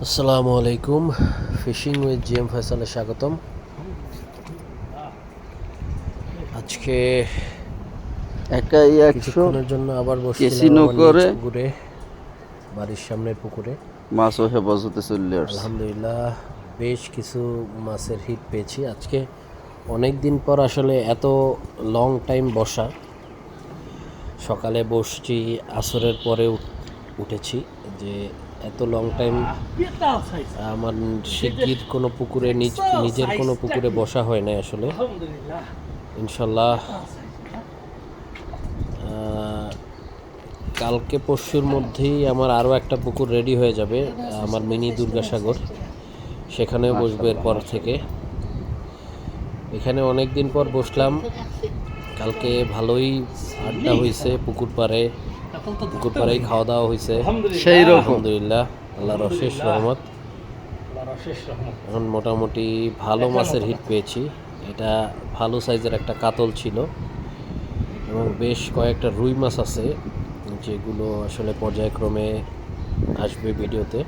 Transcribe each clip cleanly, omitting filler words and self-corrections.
আসসালামু আলাইকুম। Fishing with GM ফয়সালে স্বাগতম। আজকে একাই 100 কিছুক্ষণের জন্য আবার বসছিলাম কেসিনো আমার নিজ করে পুকুরে, বাড়ির সামনের পুকুরে। মাছও হেফাজতে চলে আসছে। আলহামদুলিল্লাহ বেশ কিছু মাছের হিট পেয়েছি আজকে। অনেক দিন পর আসলে এত লং টাইম বসা। সকালে বসছি, আসরের পরে উঠেছি, যে এত লং টাইম আমার শিগগির কোনো পুকুরে নিজের কোনো পুকুরে বসা হয় না আসলে। ইনশাল্লাহ কালকে পরশুর মধ্যেই আমার আরও একটা পুকুর রেডি হয়ে যাবে, আমার মিনি দুর্গাসাগর। সেখানেও বসবো এরপর থেকে। এখানে অনেক দিন পর বসলাম। কালকে ভালোই আড্ডা হয়েছে পুকুর পাড়েই খাওয়া দাওয়া হয়েছে সেই রকম আলহামদুলিল্লাহ, আল্লাহর অশেষ রহমত। এখন মোটামুটি ভালো মাছের হিট পেয়েছি। এটা ভালো সাইজের একটা কাতল ছিল এবং বেশ কয়েকটা রুই মাছ আছে, যেগুলো আসলে পর্যায়ক্রমে আসবে ভিডিওতে।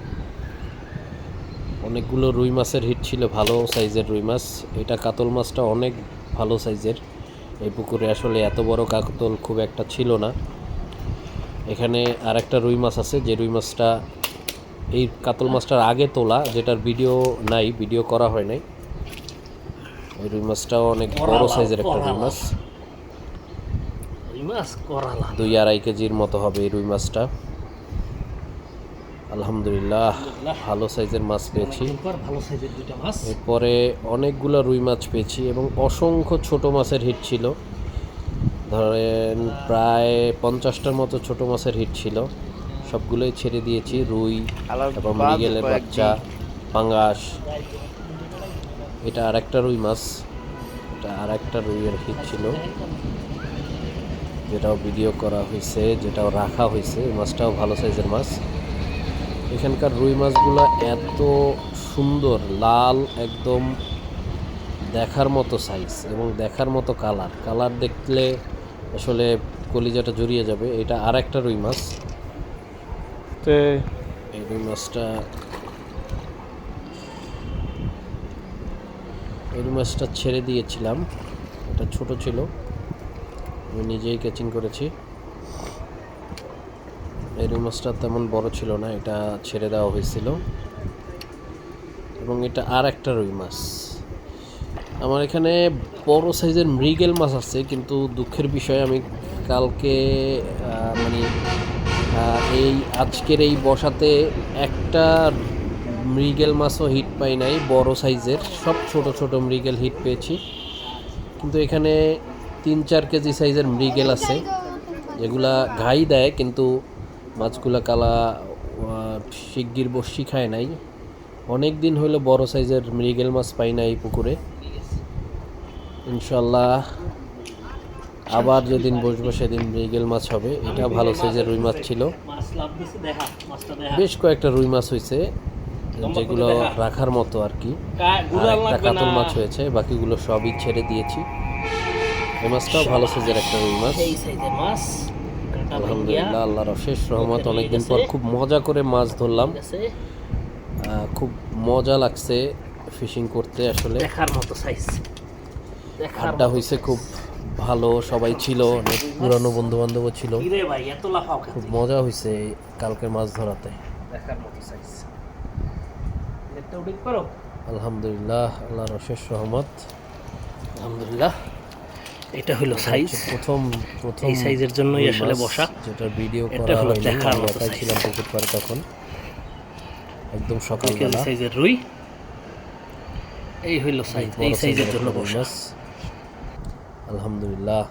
অনেকগুলো রুই মাছের হিট ছিল, ভালো সাইজের রুই মাছ। এটা কাতল মাছটা অনেক ভালো সাইজের। এই পুকুরে আসলে এত বড় কাতল খুব একটা ছিল না। এখানে আর একটা রুই মাছ আছে, যে রুই মাছটা এই কাতল মাছটার আগে তোলা, যেটার ভিডিও করা হয় নাই। এই রুই মাছটাও অনেক বড় সাইজের একটা রুই মাছ, 2-2.5 কেজির মতো হবে এই রুই মাছটা। আলহামদুলিল্লাহ ভালো সাইজের মাছ পেয়েছি। এরপরে অনেকগুলো রুই মাছ পেয়েছি এবং অসংখ্য ছোট মাছের হিট ছিল। ধরেন প্রায় 50টার মতো ছোট মাছের হিট ছিল। সবগুলোই ছেড়ে দিয়েছি। রুই, তারপর মৃগেলের বাচ্চা, পাঙ্গাস। এটা আর একটা রুই মাছ, এটা আর একটা রুইয়ের হিট ছিল, যেটাও ভিডিও করা হয়েছে, যেটাও রাখা হয়েছে। এই মাছটাও ভালো সাইজের মাছ। এখানকার রুই মাছগুলো এত সুন্দর, লাল, একদম দেখার মতো সাইজ এবং দেখার মতো কালার দেখলে আসলে কলিজাটা জড়িয়ে যাবে। এটা আর একটা রুই মাছ। এই রুই মাছটা ছেড়ে দিয়েছিলাম। এটা ছোট ছিল, আমি নিজেই ক্যাচিং করেছি। এই রুই মাছটা তেমন বড় ছিল না, এটা ছেড়ে দেওয়া হয়েছিল। এবং এটা আর একটা রুই মাছ। আমার এখানে বড় সাইজের মৃগেল মাছ আছে, কিন্তু দুঃখের বিষয় আমি কালকে আজকের এই বসাতে একটা মৃগেল মাছও হিট পাই নাই বড় সাইজের। সব ছোট ছোট মৃগেল হিট পেয়েছি। কিন্তু এখানে 3-4 কেজি সাইজের মৃগেল আছে, যেগুলা ঘাই দেয়, কিন্তু মাছগুলা শিগগির বসি খায় নাই। অনেক দিন হলো বড় সাইজের মৃগেল মাছ পাই না এই পুকুরে। ইনশাল্লাহ আবার যেদিন বসবো সেদিন মৃগেল মাছ হবে। এটা ভালো সাইজের রুই মাছ ছিল। বেশ কয়েকটা রুই মাছ হয়েছে, যেগুলো রাখার মতো আর কি। আর একটা কাতল মাছ হয়েছে, বাকিগুলো সবই ছেড়ে দিয়েছি। এই মাছটাও ভালো সাইজের একটা রুই মাছ। আলহামদুলিল্লাহ, আল্লাহর অশেষ রহমত। অনেকদিন পর খুব মজা করে মাছ ধরলাম। খুব মজা লাগছে ফিশিং করতে আসলে। দেখার মতো সাইজ, আড্ডা হয়েছে খুব ভালো, সবাই ছিল, অনেক পুরানো বন্ধু বান্ধবও ছিল। খুব মজা হয়েছে কালকের মাছ ধরাতে। আলহামদুলিল্লাহ, আল্লাহর অশেষ রহমত। আলহামদুলিল্লাহ, এটা হলো সাইজ। প্রথম এই সাইজের জন্যই আসলে বসা, যেটা ভিডিও করা হয়নি। দেখার মতো একাই ছিলাম পুকুর পাড়ে তখন, একদম সকালবেলা। সাইজের রুই, এই হইল সাইজ। এই সাইজের জন্য বসা। আলহামদুলিল্লাহ।